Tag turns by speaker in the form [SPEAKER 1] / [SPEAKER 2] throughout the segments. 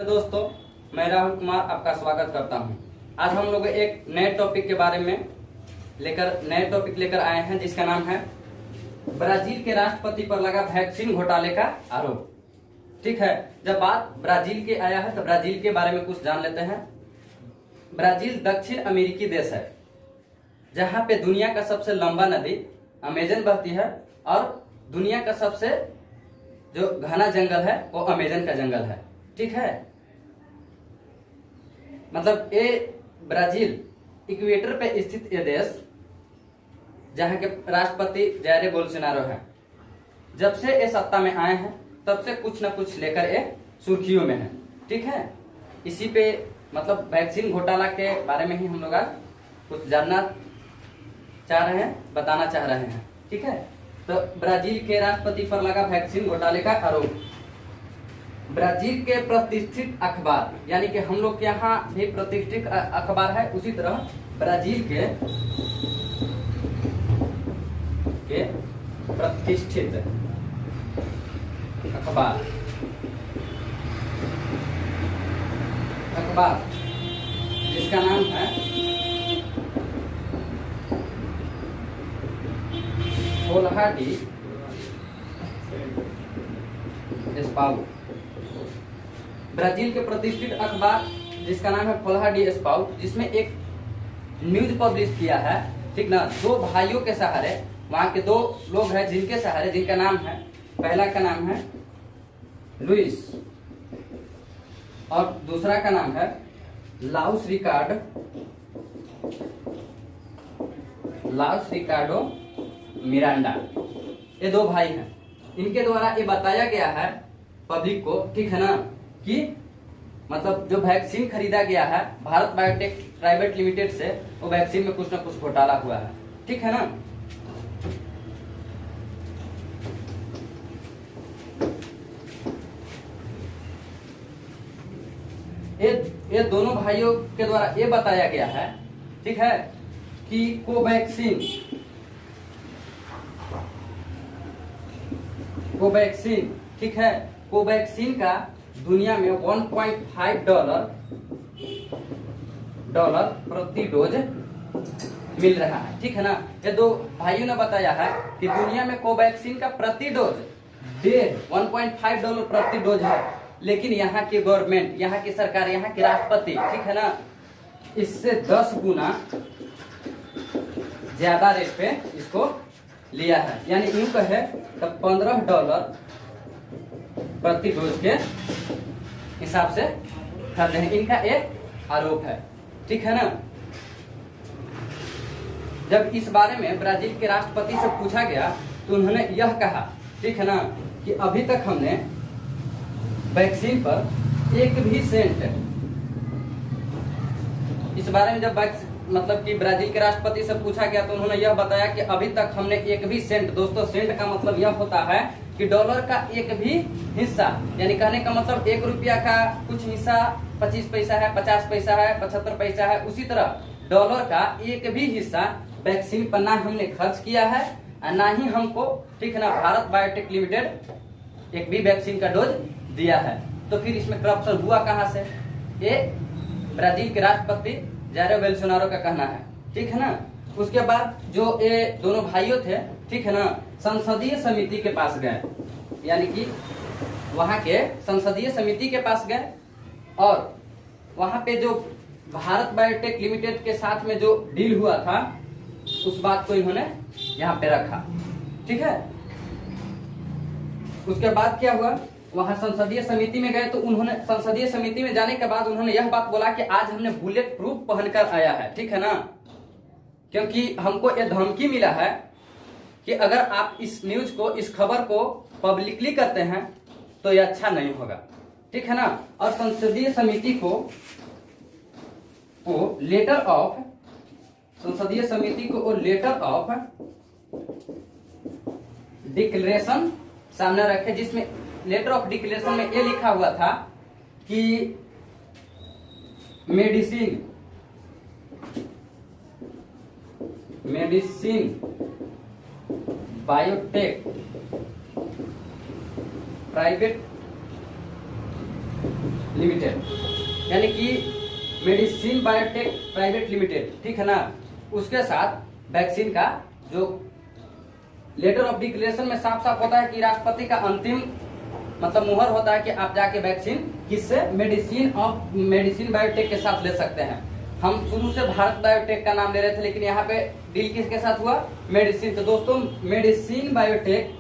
[SPEAKER 1] दोस्तों, मैं राहुल कुमार आपका स्वागत करता हूं। आज हम लोग एक नए टॉपिक के बारे में लेकर आए हैं, जिसका नाम है ब्राजील के राष्ट्रपति पर लगा वैक्सीन घोटाले का आरोप। ठीक है, जब बात ब्राजील के आया है तो ब्राजील के बारे में कुछ जान लेते हैं। ब्राजील दक्षिण अमेरिकी देश है, जहां पे दुनिया का सबसे लंबा नदी अमेजन बहती है और दुनिया का सबसे जो घना जंगल है वो अमेजन का जंगल है। ठीक है, मतलब ये ब्राजील इक्वेटर पे स्थित ये देश, जहां के राष्ट्रपति जायर बोल्सोनारो है, जब से ये सत्ता में आए हैं तब से कुछ न कुछ लेकर ये सुर्खियों में है। ठीक है, इसी पे मतलब वैक्सीन घोटाला के बारे में ही हम लोग आज कुछ जानना चाह रहे हैं, बताना चाह रहे हैं। ठीक है, तो ब्राजील के राष्ट्रपति पर लगा वैक्सीन घोटाले का आरोप। ब्राजील के प्रतिष्ठित अखबार, यानी कि हम लोग के यहाँ भी प्रतिष्ठित अखबार है, उसी तरह ब्राजील के प्रतिष्ठित अखबार जिसका नाम है फोल्हा डी एस्पाऊ। ब्राजील के प्रतिष्ठित अखबार जिसका नाम है फोल्हा डी एस्पाऊ, जिसमें एक न्यूज पब्लिश किया है। ठीक ना, दो भाइयों के सहारे, वहां के दो लोग हैं जिनके सहारे, जिनका नाम है, पहला का नाम है लुइस और दूसरा का नाम है लाउस रिकार्डो मिरांडा। ये दो भाई हैं, इनके द्वारा ये बताया गया है पब्लिक को, ठीक है ना, कि मतलब जो वैक्सीन खरीदा गया है भारत बायोटेक प्राइवेट लिमिटेड से, वो वैक्सीन में कुछ ना कुछ घोटाला हुआ है। ठीक है ना, ये दोनों भाइयों के द्वारा ये बताया गया है, ठीक है, कि कोवैक्सीन ठीक है, कोवैक्सीन का दुनिया में $1.5 प्रति डोज मिल रहा है। ठीक है ना, ये दो भाइयों ने बताया है कि दुनिया में कोवैक्सीन का प्रति डोज $1.5 प्रति डोज है, लेकिन यहाँ की गवर्नमेंट, यहाँ की सरकार, यहाँ के राष्ट्रपति, ठीक है ना, इससे 10 गुना ज्यादा रेट पे इसको लिया है। यानी यूं कहे तो $15 प्रति डोज के हिसाब से खरीदे हैं। इनका एक आरोप है। ठीक है ना, जब इस बारे में ब्राजील के राष्ट्रपति से पूछा गया तो उन्होंने यह कहा, ठीक है ना, कि अभी तक हमने वैक्सीन पर एक भी सेंट, इस बारे में जब मतलब कि ब्राजील के राष्ट्रपति से पूछा गया तो उन्होंने यह बताया कि अभी तक हमने एक भी सेंट, दोस्तों सेंट का मतलब यह होता है कि डॉलर का एक भी हिस्सा, यानी कहने का मतलब ₹1 का कुछ हिस्सा 25 पैसा है, 50 पैसा है, 75 पैसा है, उसी तरह डॉलर का एक भी हिस्सा वैक्सीन पर ना हमने खर्च किया है और ना ही हमको, ठीक है ना, भारत बायोटेक लिमिटेड एक भी वैक्सीन का डोज दिया है। तो फिर इसमें करप्शन हुआ कहां से? ये ब्राजील के राष्ट्रपति जायर बोल्सोनारो का कहना है। ठीक है ना, उसके बाद जो ये दोनों भाइयों थे, ठीक है ना, संसदीय समिति के पास गए, यानी कि वहां के संसदीय समिति के पास गए और वहां पे जो भारत बायोटेक लिमिटेड के साथ में जो डील हुआ था उस बात को इन्होंने यहाँ पे रखा। ठीक है, उसके बाद क्या हुआ, वहां संसदीय समिति में गए तो उन्होंने, संसदीय समिति में जाने के बाद उन्होंने यह बात बोला कि आज हमने बुलेट प्रूफ पहनकर आया है। ठीक है ना, क्योंकि हमको यह धमकी मिला है कि अगर आप इस न्यूज को, इस खबर को पब्लिकली करते हैं तो यह अच्छा नहीं होगा। ठीक है ना, और संसदीय समिति को लेटर ऑफ डिक्लेरेशन सामने रखे, जिसमें लेटर ऑफ डिक्लेरेशन में ये लिखा हुआ था कि मेडिसिन बायोटेक प्राइवेट लिमिटेड, यानी कि मेडिसिन बायोटेक प्राइवेट लिमिटेड, ठीक है ना। उसके साथ वैक्सीन का जो लेटर ऑफ डिक्लेरेशन में साफ साफ होता है कि राष्ट्रपति का अंतिम मतलब मुहर होता है कि आप जाके वैक्सीन किससे, मेडिसिन बायोटेक के साथ ले सकते हैं। हम शुरू से भारत बायोटेक का नाम ले रहे थे, लेकिन यहाँ पे डील किसके साथ हुआ, मेडिसिन। तो दोस्तों मेडिसिन बायोटेक,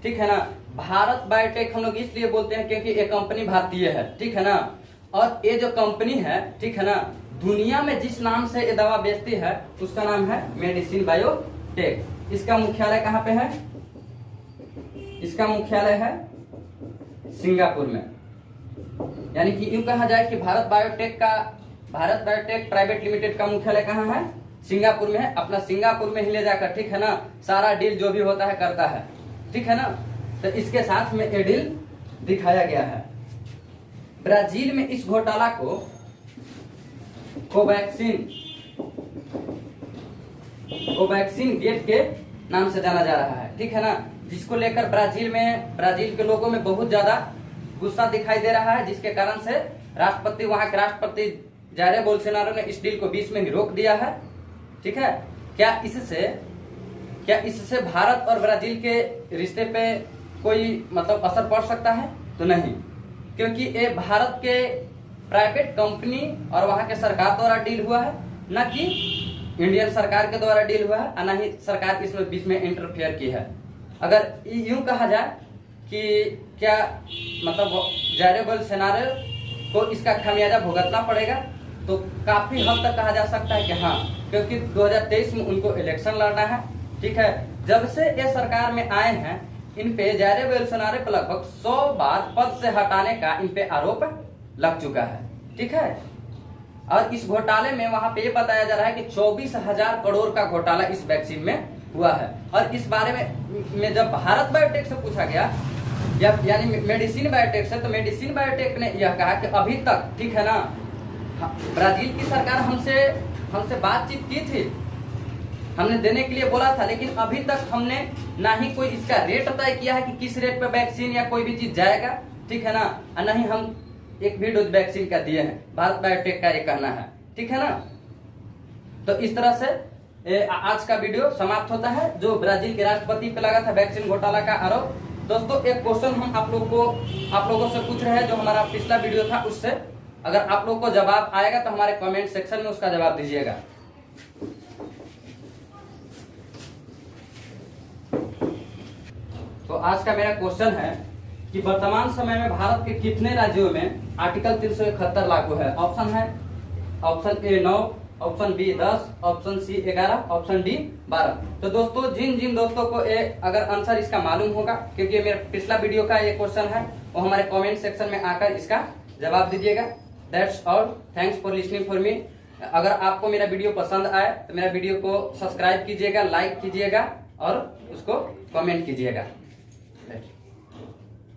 [SPEAKER 1] ठीक है ना, भारत बायोटेक हम लोग इसलिए बोलते हैं क्योंकि ये कंपनी भारतीय है, ठीक है ना। और ये जो कंपनी है, ठीक है ना, दुनिया में जिस नाम से ये दवा बेचती है उसका नाम है मेडिसिन बायोटेक। इसका मुख्यालय कहाँ पे है, इसका मुख्यालय है सिंगापुर में। यानी कि यूं कहा जाए कि भारत बायोटेक प्राइवेट लिमिटेड का मुख्यालय कहाँ है, सिंगापुर में है। अपना सिंगापुर में ही ले जाकर, ठीक है ना, सारा डील जो भी होता है करता है, ठीक है ना। तो इसके साथ में ये डील दिखाया गया है। ब्राजील में इस घोटाला को कोवैक्सीन गेट के नाम से जाना जा रहा है, ठीक है ना, जिसको लेकर ब्राजील के लोगों में बहुत ज्यादा गुस्सा दिखाई दे रहा है, जिसके कारण से वहां के राष्ट्रपति जायर बोल्सोनारो ने इस डील को बीच में ही रोक दिया है, ठीक है। क्या इससे भारत और ब्राजील के रिश्ते पे कोई मतलब असर पड़ सकता है, तो नहीं, क्योंकि ये भारत के प्राइवेट कंपनी और वहां के सरकार द्वारा डील हुआ है, न कि इंडियन सरकार के द्वारा डील हुआ है, न ही सरकार इसमें बीच में इंटरफेयर की है। अगर यूं कहा जाए कि क्या मतलब जायर बोल्सोनारो को इसका खामियाजा भुगतना पड़ेगा, तो काफी हद तक कहा जा सकता है कि हाँ, क्योंकि 2023 में उनको इलेक्शन लड़ना है, ठीक है। जब से ये सरकार में आए हैं, इन पे जायर बोल्सोनारो को लगभग 100 बार पद से हटाने का इन पे आरोप लग चुका है, ठीक है। और इस घोटाले में वहां पे ये बताया जा रहा है कि 24,000 करोड़ का घोटाला इस वैक्सीन में हुआ है। और इस बारे में जब भारत बायोटेक से पूछा गया, यानी मेडिसिन बायोटेक से, तो मेडिसिन बायोटेक ने यह कहा कि अभी तक, ठीक है ना, ब्राजील की सरकार हमसे बातचीत की थी, हमने देने के लिए बोला था, लेकिन अभी तक हमने ना ही कोई इसका रेट तय किया है कि किस रेट पे वैक्सीन या कोई भी चीज जाएगा, ठीक है ना, और नहीं हम एक भी डोज वैक्सीन का दिए हैं, भारत बायोटेक का ये कहना है, ठीक है ना। तो इस तरह से आज का वीडियो समाप्त होता है, जो ब्राजील के राष्ट्रपति पे लगा था वैक्सीन घोटाला का आरोप। दोस्तों एक क्वेश्चन हम आप लोगों से पूछ रहे हैं, जो हमारा पिछला वीडियो था उससे, अगर आप लोगों को जवाब आएगा तो हमारे कमेंट सेक्शन में उसका जवाब दीजिएगा। तो आज का मेरा क्वेश्चन है कि वर्तमान समय में भारत के कितने राज्यों में आर्टिकल 371 लागू है। ऑप्शन है, option A 9, option B 10, option C 11, option D 12। तो दोस्तों जिन दोस्तों को अगर आंसर इसका मालूम होगा, क्योंकि मेरा पिछला वीडियो का ये क्वेश्चन है, वो हमारे कमेंट सेक्शन में आकर इसका जवाब दीजिएगा। That's all, thanks for listening for me. अगर आपको मेरा वीडियो पसंद आए तो मेरा वीडियो को सब्सक्राइब कीजिएगा, लाइक कीजिएगा और उसको कमेंट कीजिएगा।